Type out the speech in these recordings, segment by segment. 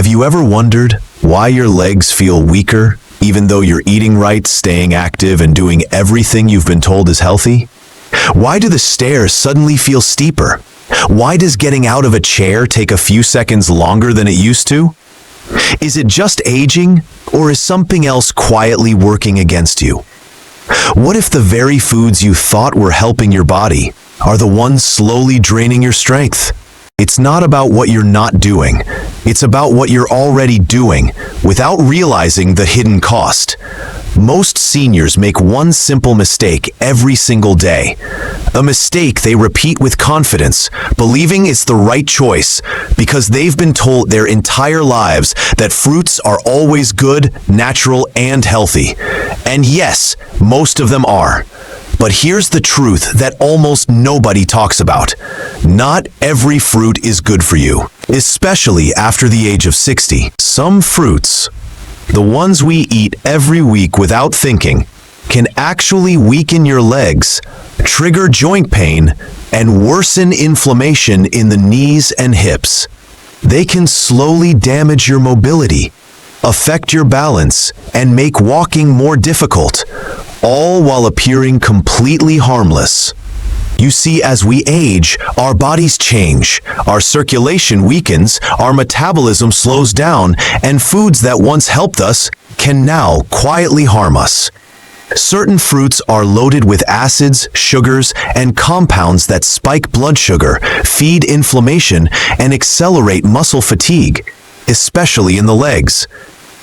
Have you ever wondered why your legs feel weaker, even though you're eating right, staying active, and doing everything you've been told is healthy? Why do the stairs suddenly feel steeper? Why does getting out of a chair take a few seconds longer than it used to? Is it just aging, or is something else quietly working against you? What if the very foods you thought were helping your body are the ones slowly draining your strength? It's not about what you're not doing. It's about what you're already doing without realizing the hidden cost. Most seniors make one simple mistake every single day. A mistake they repeat with confidence, believing it's the right choice because they've been told their entire lives that fruits are always good, natural, and healthy. And yes, most of them are. But here's the truth that almost nobody talks about. Not every fruit is good for you, especially after the age of 60. Some fruits, the ones we eat every week without thinking, can actually weaken your legs, trigger joint pain, and worsen inflammation in the knees and hips. They can slowly damage your mobility, affect your balance, and make walking more difficult, all while appearing completely harmless. You see, as we age, our bodies change, our circulation weakens, our metabolism slows down, and foods that once helped us can now quietly harm us. Certain fruits are loaded with acids, sugars, and compounds that spike blood sugar, feed inflammation, and accelerate muscle fatigue, especially in the legs.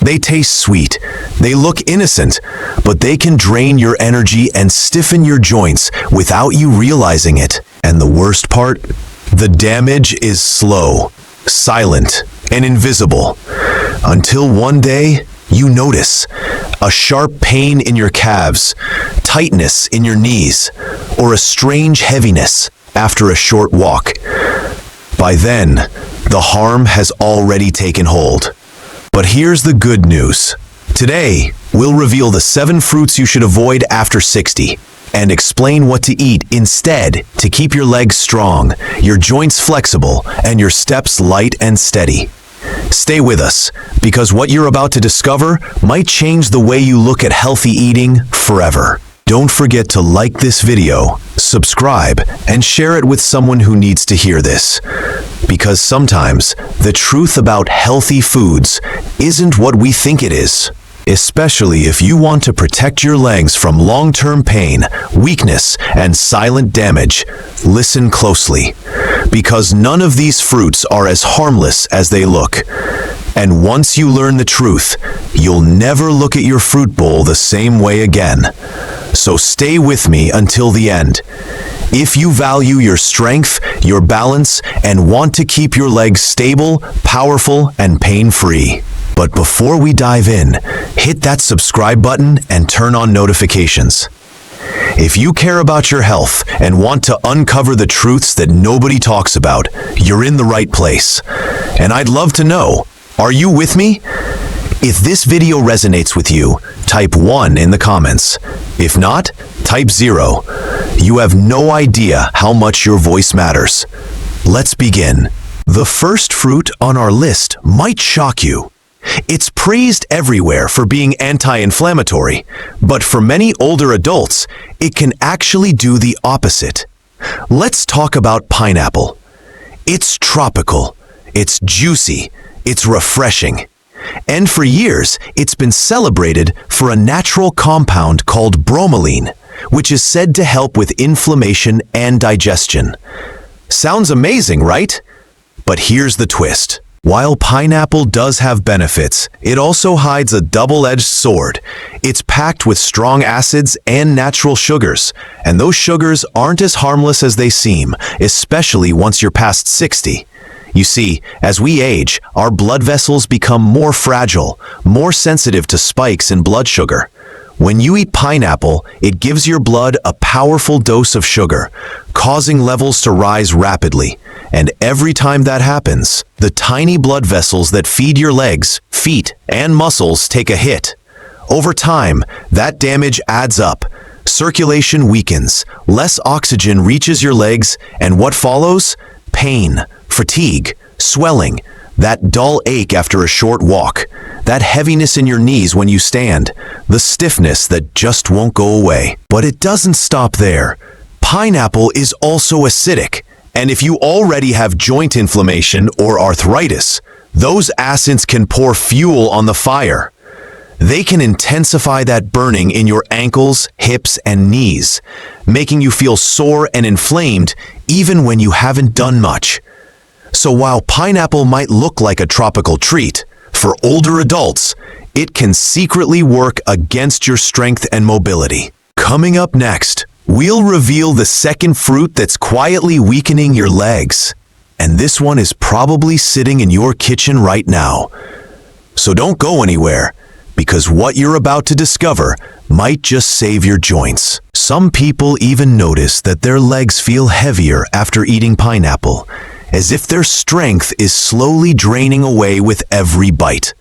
They taste sweet, they look innocent, but they can drain your energy and stiffen your joints without you realizing it. And the worst part? The damage is slow, silent, and invisible. Until one day, you notice a sharp pain in your calves, tightness in your knees, or a strange heaviness after a short walk. By then, the harm has already taken hold. But here's the good news. Today, we'll reveal the 7 fruits you should avoid after 60 and explain what to eat instead to keep your legs strong, your joints flexible, and your steps light and steady. Stay with us, because what you're about to discover might change the way you look at healthy eating forever. Don't forget to like this video, subscribe, and share it with someone who needs to hear this. Because sometimes the truth about healthy foods isn't what we think it is. Especially if you want to protect your legs from long-term pain, weakness, and silent damage, listen closely. Because none of these fruits are as harmless as they look. And once you learn the truth, you'll never look at your fruit bowl the same way again. So stay with me until the end. If you value your strength, your balance, and want to keep your legs stable, powerful, and pain-free. But before we dive in, hit that subscribe button and turn on notifications. If you care about your health and want to uncover the truths that nobody talks about, you're in the right place. And I'd love to know, are you with me? If this video resonates with you, type 1 in the comments. If not, type 0. You have no idea how much your voice matters. Let's begin. The first fruit on our list might shock you. It's praised everywhere for being anti-inflammatory, but for many older adults, it can actually do the opposite. Let's talk about pineapple. It's tropical, it's juicy, it's refreshing. And for years, it's been celebrated for a natural compound called bromelain, which is said to help with inflammation and digestion. Sounds amazing, right? But here's the twist. While pineapple does have benefits, it also hides a double-edged sword. It's packed with strong acids and natural sugars, and those sugars aren't as harmless as they seem, especially once you're past 60. You see, as we age, our blood vessels become more fragile, more sensitive to spikes in blood sugar. When you eat pineapple, it gives your blood a powerful dose of sugar, causing levels to rise rapidly. And every time that happens, the tiny blood vessels that feed your legs, feet, and muscles take a hit. Over time, that damage adds up. Circulation weakens, less oxygen reaches your legs, and what follows? Pain, fatigue, swelling, That dull ache after a short walk, that heaviness in your knees when you stand, the stiffness that just won't go away. But it doesn't stop there. Pineapple is also acidic, and if you already have joint inflammation or arthritis, those acids can pour fuel on the fire. They can intensify that burning in your ankles, hips, and knees, making you feel sore and inflamed even when you haven't done much. So while pineapple might look like a tropical treat, for older adults, it can secretly work against your strength and mobility. Coming up next, we'll reveal the second fruit that's quietly weakening your legs. And this one is probably sitting in your kitchen right now. So don't go anywhere, because what you're about to discover might just save your joints. Some people even notice that their legs feel heavier after eating pineapple, as if their strength is slowly draining away with every bite.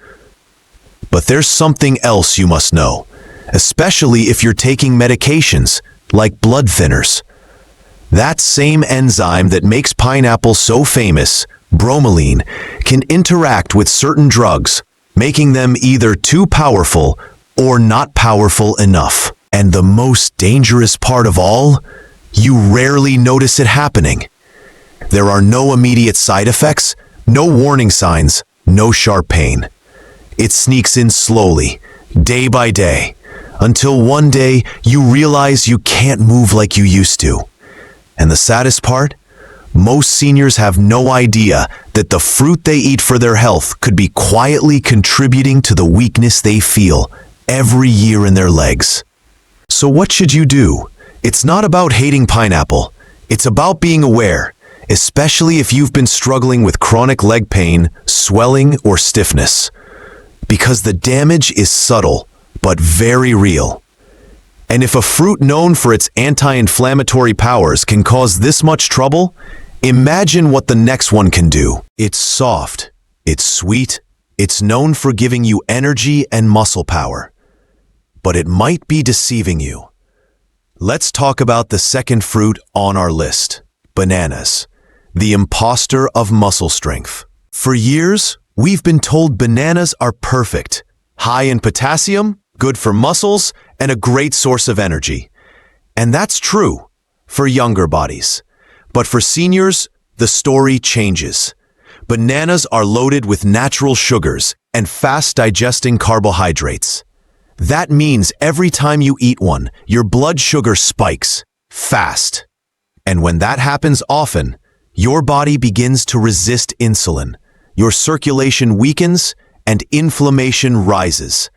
But there's something else you must know, especially if you're taking medications like blood thinners. That same enzyme that makes pineapple so famous, bromelain, can interact with certain drugs, making them either too powerful or not powerful enough. And the most dangerous part of all, you rarely notice it happening. There are no immediate side effects, no warning signs, no sharp pain. It sneaks in slowly, day by day, until one day you realize you can't move like you used to. And the saddest part? Most seniors have no idea that the fruit they eat for their health could be quietly contributing to the weakness they feel every year in their legs. So what should you do? It's not about hating pineapple. It's about being aware, especially if you've been struggling with chronic leg pain, swelling, or stiffness. Because the damage is subtle, but very real. And if a fruit known for its anti-inflammatory powers can cause this much trouble, imagine what the next one can do. It's soft, it's sweet, it's known for giving you energy and muscle power. But it might be deceiving you. Let's talk about the second fruit on our list, bananas, the imposter of muscle strength. For years, we've been told bananas are perfect, high in potassium, good for muscles, and a great source of energy. And that's true for younger bodies. But for seniors, the story changes. Bananas are loaded with natural sugars and fast-digesting carbohydrates. That means every time you eat one, your blood sugar spikes fast. And when that happens often, your body begins to resist insulin. Your circulation weakens and inflammation rises.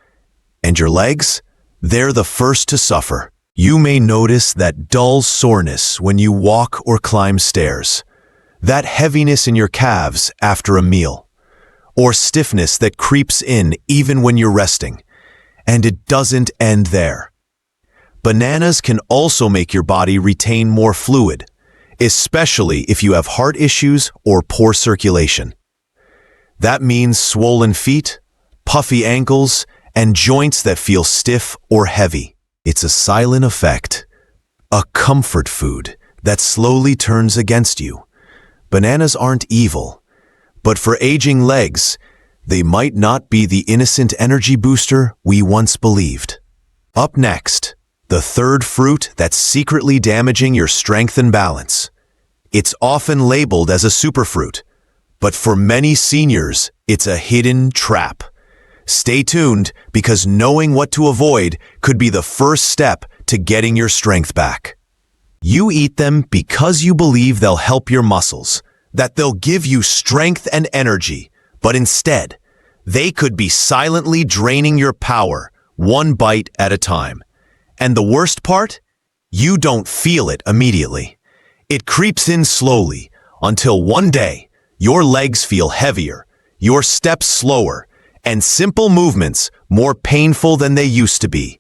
And your legs? They're the first to suffer. You may notice that dull soreness when you walk or climb stairs, that heaviness in your calves after a meal, or stiffness that creeps in even when you're resting. And it doesn't end there. Bananas can also make your body retain more fluid, especially if you have heart issues or poor circulation. That means swollen feet, puffy ankles, and joints that feel stiff or heavy. It's a silent effect, a comfort food that slowly turns against you. Bananas aren't evil, but for aging legs, they might not be the innocent energy booster we once believed. Up next, the third fruit that's secretly damaging your strength and balance. It's often labeled as a superfruit, but for many seniors, it's a hidden trap. Stay tuned, because knowing what to avoid could be the first step to getting your strength back. You eat them because you believe they'll help your muscles, that they'll give you strength and energy, but instead, they could be silently draining your power, one bite at a time. And the worst part? You don't feel it immediately. It creeps in slowly, until one day, your legs feel heavier, your steps slower, and simple movements more painful than they used to be.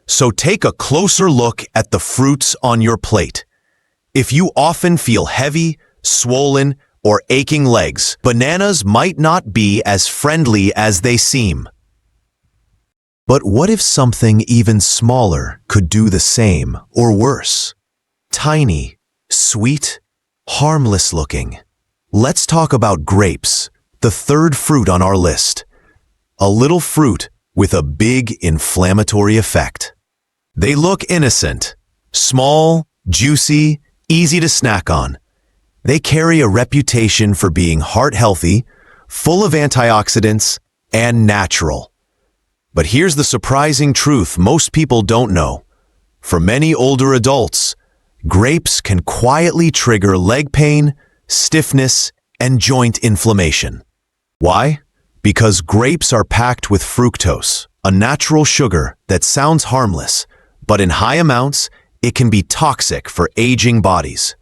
So take a closer look at the fruits on your plate. If you often feel heavy, swollen, or aching legs, bananas might not be as friendly as they seem. But what if something even smaller could do the same or worse? Tiny, sweet, harmless looking. Let's talk about grapes, the third fruit on our list. A little fruit with a big inflammatory effect. They look innocent, small, juicy, easy to snack on. They carry a reputation for being heart-healthy, full of antioxidants, and natural. But here's the surprising truth most people don't know. For many older adults, grapes can quietly trigger leg pain, stiffness, and joint inflammation. Why? Because grapes are packed with fructose, a natural sugar that sounds harmless, but in high amounts, it can be toxic for aging bodies.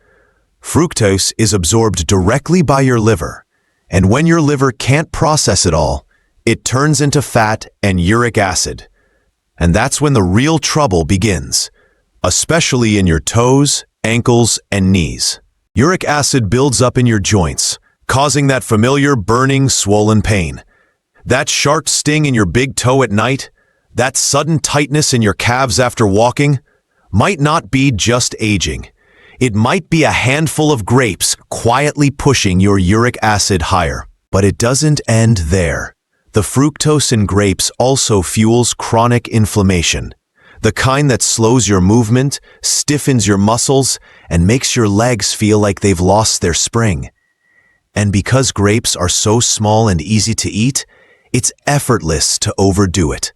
Fructose is absorbed directly by your liver, and when your liver can't process it all, it turns into fat and uric acid. And that's when the real trouble begins, especially in your toes, ankles, and knees. Uric acid builds up in your joints, causing that familiar burning, swollen pain. That sharp sting in your big toe at night, that sudden tightness in your calves after walking, might not be just aging. It might be a handful of grapes quietly pushing your uric acid higher. But it doesn't end there. The fructose in grapes also fuels chronic inflammation, the kind that slows your movement, stiffens your muscles, and makes your legs feel like they've lost their spring. And because grapes are so small and easy to eat, it's effortless to overdo it.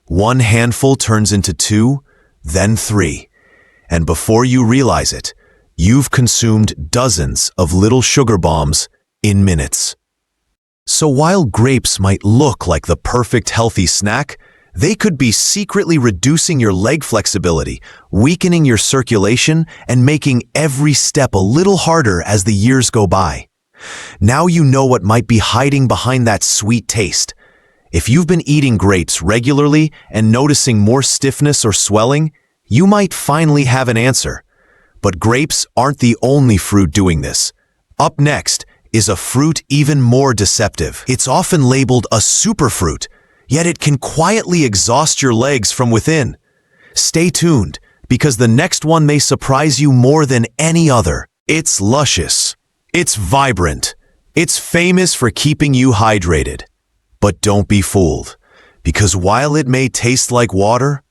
One handful turns into 2, then 3. And before you realize it, you've consumed dozens of little sugar bombs in minutes. So while grapes might look like the perfect healthy snack, they could be secretly reducing your leg flexibility, weakening your circulation, and making every step a little harder as the years go by. Now you know what might be hiding behind that sweet taste. If you've been eating grapes regularly and noticing more stiffness or swelling, you might finally have an answer. But grapes aren't the only fruit doing this. Up next is a fruit even more deceptive. It's often labeled a superfruit, yet it can quietly exhaust your legs from within. Stay tuned, because the next one may surprise you more than any other. It's luscious. It's vibrant. It's famous for keeping you hydrated. But don't be fooled, because while it may taste like water,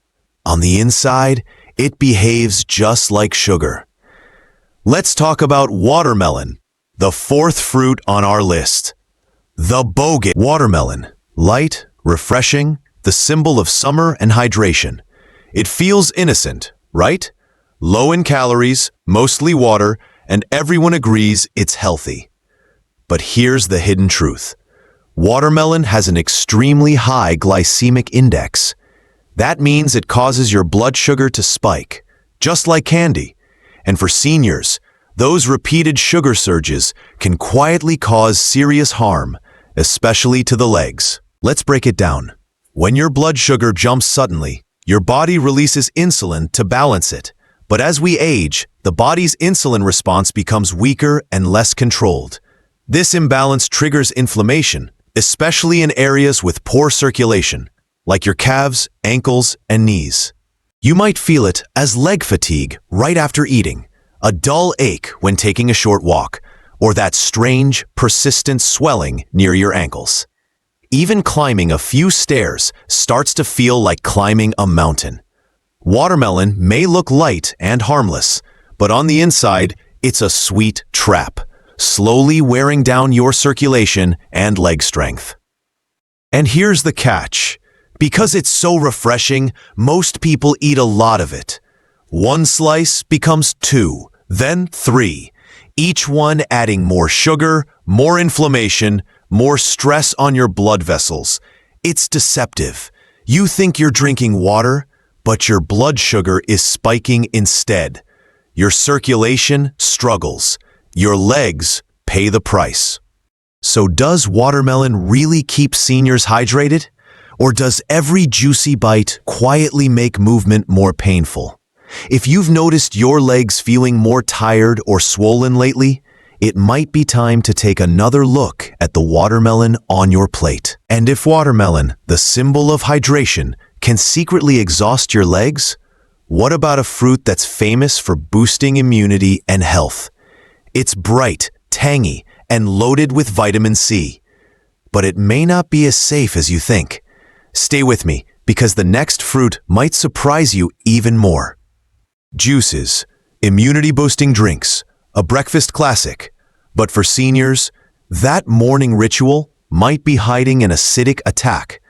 on the inside, it behaves just like sugar. Let's talk about watermelon, the fourth fruit on our list. The bogus watermelon. Light, refreshing, the symbol of summer and hydration. It feels innocent, right? Low in calories, mostly water, and everyone agrees it's healthy. But here's the hidden truth. Watermelon has an extremely high glycemic index. That means it causes your blood sugar to spike, just like candy. And for seniors, those repeated sugar surges can quietly cause serious harm, especially to the legs. Let's break it down. When your blood sugar jumps suddenly, your body releases insulin to balance it. But as we age, the body's insulin response becomes weaker and less controlled. This imbalance triggers inflammation, especially in areas with poor circulation, like your calves, ankles, and knees. You might feel it as leg fatigue right after eating, a dull ache when taking a short walk, or that strange, persistent swelling near your ankles. Even climbing a few stairs starts to feel like climbing a mountain. Watermelon may look light and harmless, but on the inside, it's a sweet trap, slowly wearing down your circulation and leg strength. And here's the catch. Because it's so refreshing, most people eat a lot of it. One slice becomes 2, then 3, each one adding more sugar, more inflammation, more stress on your blood vessels. It's deceptive. You think you're drinking water, but your blood sugar is spiking instead. Your circulation struggles. Your legs pay the price. So does watermelon really keep seniors hydrated? Or does every juicy bite quietly make movement more painful? If you've noticed your legs feeling more tired or swollen lately, it might be time to take another look at the watermelon on your plate. And if watermelon, the symbol of hydration, can secretly exhaust your legs, what about a fruit that's famous for boosting immunity and health? It's bright, tangy, and loaded with vitamin C. but it may not be as safe as you think. Stay with me, because the next fruit might surprise you even more. Juices, immunity-boosting drinks, a breakfast classic. But for seniors, that morning ritual might be hiding an acidic attack,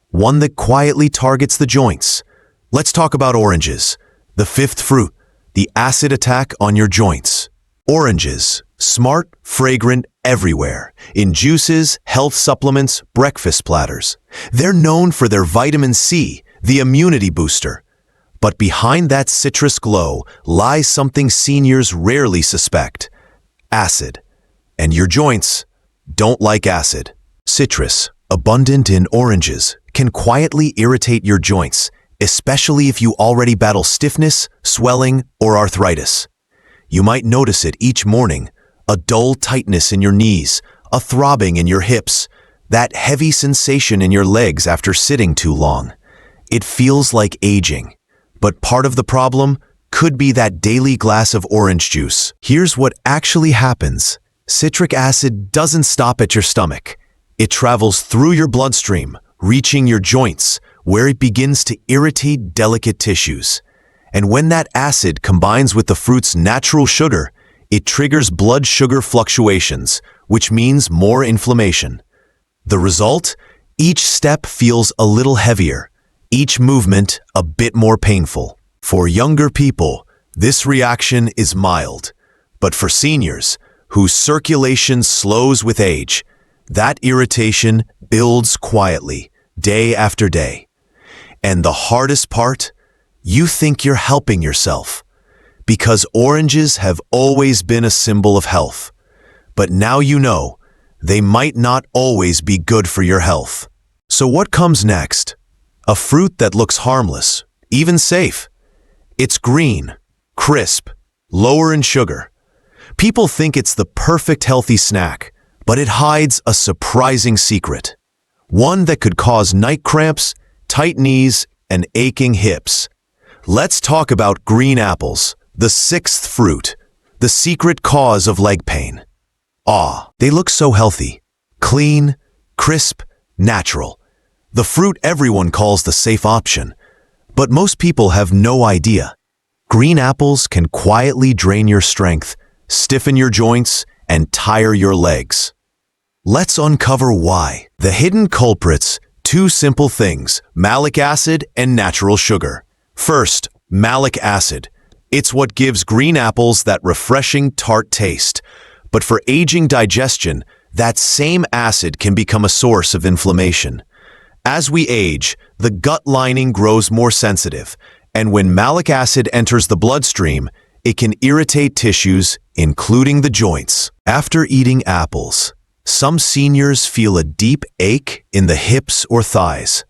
one that quietly targets the joints. Let's talk about oranges, the fifth fruit, the acid attack on your joints. Oranges, smart, fragrant, everywhere, in juices, health supplements, breakfast platters. They're known for their vitamin C, the immunity booster. But behind that citrus glow lies something seniors rarely suspect: acid. And your joints don't like acid. Citrus, abundant in oranges, can quietly irritate your joints, especially if you already battle stiffness, swelling, or arthritis. You might notice it each morning: a dull tightness in your knees, a throbbing in your hips, that heavy sensation in your legs after sitting too long. It feels like aging. But part of the problem could be that daily glass of orange juice. Here's what actually happens. Citric acid doesn't stop at your stomach. It travels through your bloodstream, reaching your joints, where it begins to irritate delicate tissues. And when that acid combines with the fruit's natural sugar, it triggers blood sugar fluctuations, which means more inflammation. The result? Each step feels a little heavier, each movement a bit more painful. For younger people, this reaction is mild. But for seniors, whose circulation slows with age, that irritation builds quietly, day after day. And the hardest part? You think you're helping yourself, because oranges have always been a symbol of health. But now you know, they might not always be good for your health. So what comes next? A fruit that looks harmless, even safe. It's green, crisp, lower in sugar. People think it's the perfect healthy snack, but it hides a surprising secret. One that could cause night cramps, tight knees, and aching hips. Let's talk about green apples, the sixth fruit, the secret cause of leg pain. They look so healthy, clean, crisp, natural. The fruit everyone calls the safe option. But most people have no idea. Green apples can quietly drain your strength, stiffen your joints, and tire your legs. Let's uncover why. The hidden culprits: two simple things: malic acid and natural sugar. First, malic acid. It's what gives green apples that refreshing tart taste. But for aging digestion, that same acid can become a source of inflammation. As we age, the gut lining grows more sensitive, and when malic acid enters the bloodstream, it can irritate tissues, including the joints. After eating apples, some seniors feel a deep ache in the hips or thighs.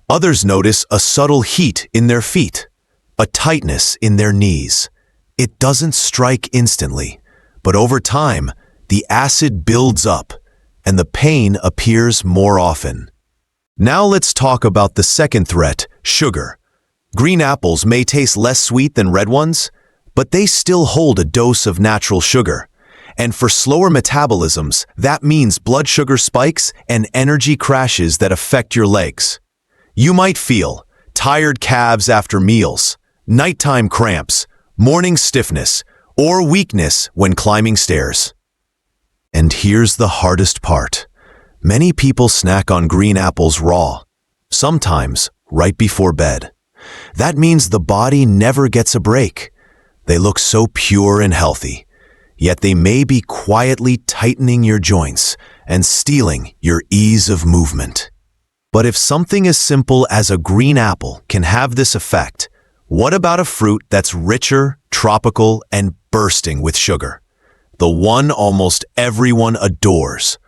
Others notice a subtle heat in their feet, a tightness in their knees. It doesn't strike instantly, but over time, the acid builds up, and the pain appears more often. Now let's talk about the second threat: sugar. Green apples may taste less sweet than red ones, but they still hold a dose of natural sugar. And for slower metabolisms, that means blood sugar spikes and energy crashes that affect your legs. You might feel tired calves after meals, nighttime cramps, morning stiffness, or weakness when climbing stairs. And here's the hardest part. Many people snack on green apples raw, sometimes right before bed. That means the body never gets a break. They look so pure and healthy, yet they may be quietly tightening your joints and stealing your ease of movement. But if something as simple as a green apple can have this effect, what about a fruit that's richer, tropical, and bursting with sugar? The one almost everyone adores.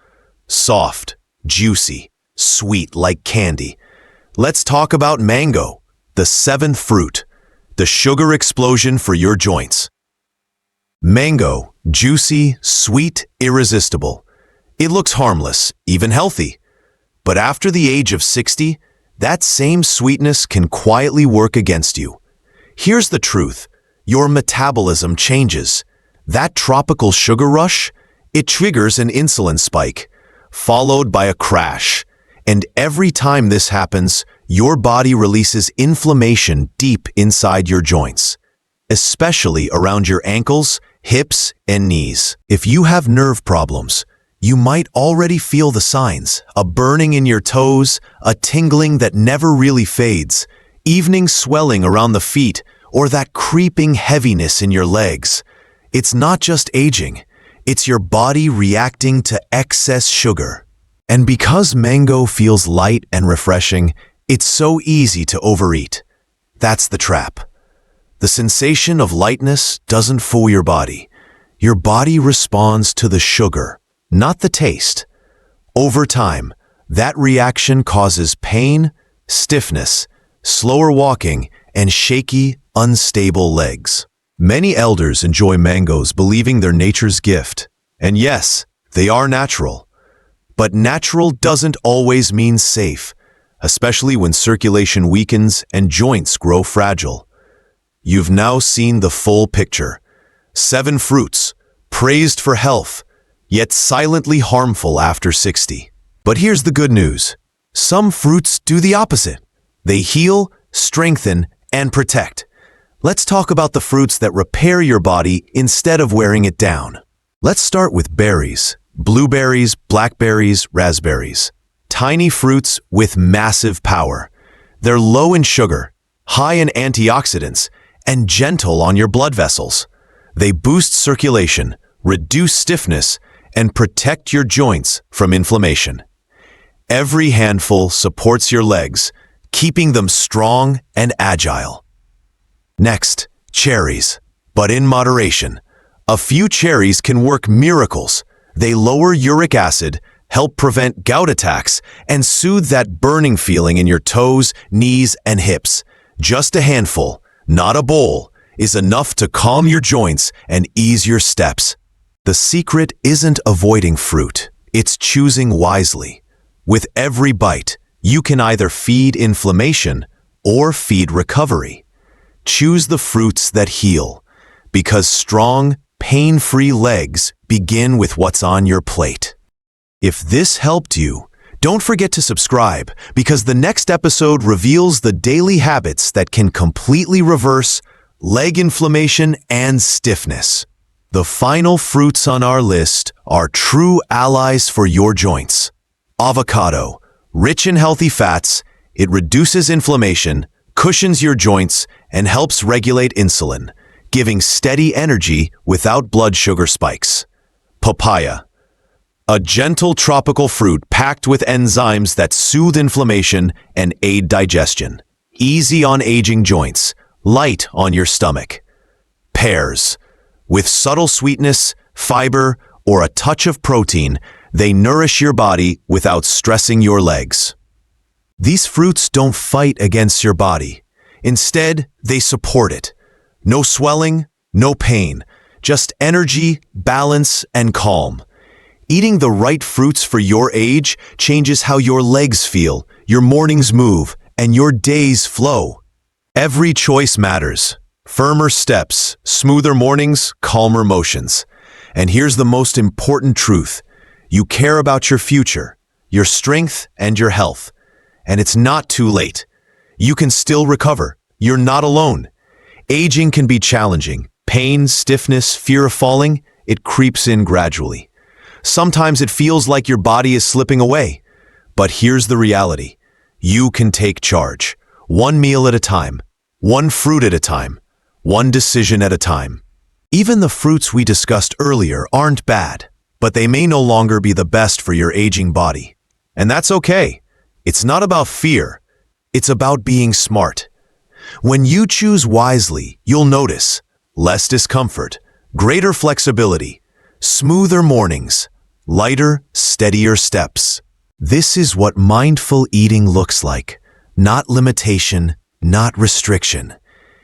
Soft, juicy, sweet like candy. Let's talk about mango, the seventh fruit, the sugar explosion for your joints. Mango, juicy, sweet, irresistible. It looks harmless, even healthy. But after the age of 60, that same sweetness can quietly work against you. Here's the truth: your metabolism changes. That tropical sugar rush, it triggers an insulin spike. followed by a crash. And every time this happens, your body releases inflammation deep inside your joints, especially around your ankles, hips, and knees. If you have nerve problems, you might already feel the signs: a burning in your toes, a tingling that never really fades, evening swelling around the feet, or that creeping heaviness in your legs. It's not just aging, it's your body reacting to excess sugar. And because mango feels light and refreshing, it's so easy to overeat. That's the trap. The sensation of lightness doesn't fool your body. Your body responds to the sugar, not the taste. Over time, that reaction causes pain, stiffness, slower walking, and shaky, unstable legs. Many elders enjoy mangoes believing they're nature's gift. And yes, they are natural. But natural doesn't always mean safe, especially when circulation weakens and joints grow fragile. You've now seen the full picture. 7 fruits, praised for health, yet silently harmful after 60. But here's the good news. Some fruits do the opposite. They heal, strengthen, and protect. Let's talk about the fruits that repair your body instead of wearing it down. Let's start with berries. Blueberries, blackberries, raspberries. Tiny fruits with massive power. They're low in sugar, high in antioxidants, and gentle on your blood vessels. They boost circulation, reduce stiffness, and protect your joints from inflammation. Every handful supports your legs, keeping them strong and agile. Next, cherries, but in moderation. A few cherries can work miracles. They lower uric acid, help prevent gout attacks, and soothe that burning feeling in your toes, knees, and hips. Just a handful, not a bowl, is enough to calm your joints and ease your steps. The secret isn't avoiding fruit, it's choosing wisely. With every bite, you can either feed inflammation or feed recovery. Choose the fruits that heal, because strong, pain-free legs begin with what's on your plate. If this helped you, don't forget to subscribe, because the next episode reveals the daily habits that can completely reverse leg inflammation and stiffness. The final fruits on our list are true allies for your joints. Avocado, rich in healthy fats, it reduces inflammation, cushions your joints, and helps regulate insulin, giving steady energy without blood sugar spikes. Papaya, a gentle tropical fruit packed with enzymes that soothe inflammation and aid digestion. Easy on aging joints, light on your stomach. Pears, with subtle sweetness, fiber, or a touch of protein, they nourish your body without stressing your legs. These fruits don't fight against your body. Instead, they support it. No swelling, no pain, just energy, balance, and calm. Eating the right fruits for your age changes how your legs feel, your mornings move, and your days flow. Every choice matters. Firmer steps, smoother mornings, calmer motions. And here's the most important truth. You care about your future, your strength, and your health. And it's not too late. You can still recover. You're not alone. Aging can be challenging. Pain, stiffness, fear of falling, it creeps in gradually. Sometimes it feels like your body is slipping away. But here's the reality. You can take charge. One meal at a time. One fruit at a time. One decision at a time. Even the fruits we discussed earlier aren't bad, but they may no longer be the best for your aging body. And that's okay. It's not about fear. It's about being smart. When you choose wisely, you'll notice less discomfort, greater flexibility, smoother mornings, lighter, steadier steps. This is what mindful eating looks like. Not limitation, not restriction.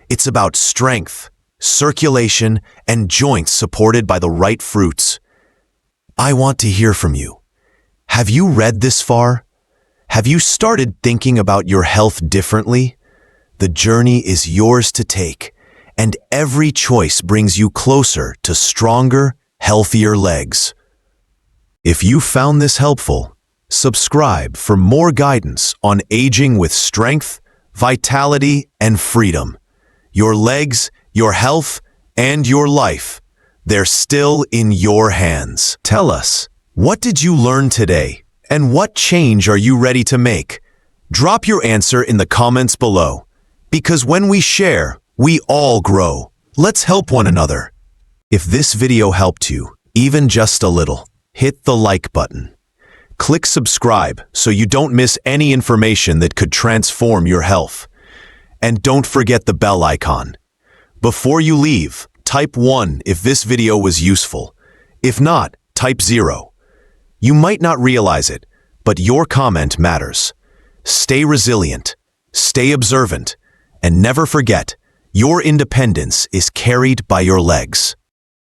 It's about strength, circulation, and joints supported by the right fruits. I want to hear from you. Have you read this far? Have you started thinking about your health differently? The journey is yours to take, and every choice brings you closer to stronger, healthier legs. If you found this helpful, subscribe for more guidance on aging with strength, vitality, and freedom. Your legs, your health, and your life, they're still in your hands. Tell us, what did you learn today? And what change are you ready to make? Drop your answer in the comments below. Because when we share, we all grow. Let's help one another. If this video helped you, even just a little, hit the like button. Click subscribe so you don't miss any information that could transform your health. And don't forget the bell icon. Before you leave, type 1 if this video was useful. If not, type 0. You might not realize it, but your comment matters. Stay resilient, stay observant, and never forget, your independence is carried by your legs.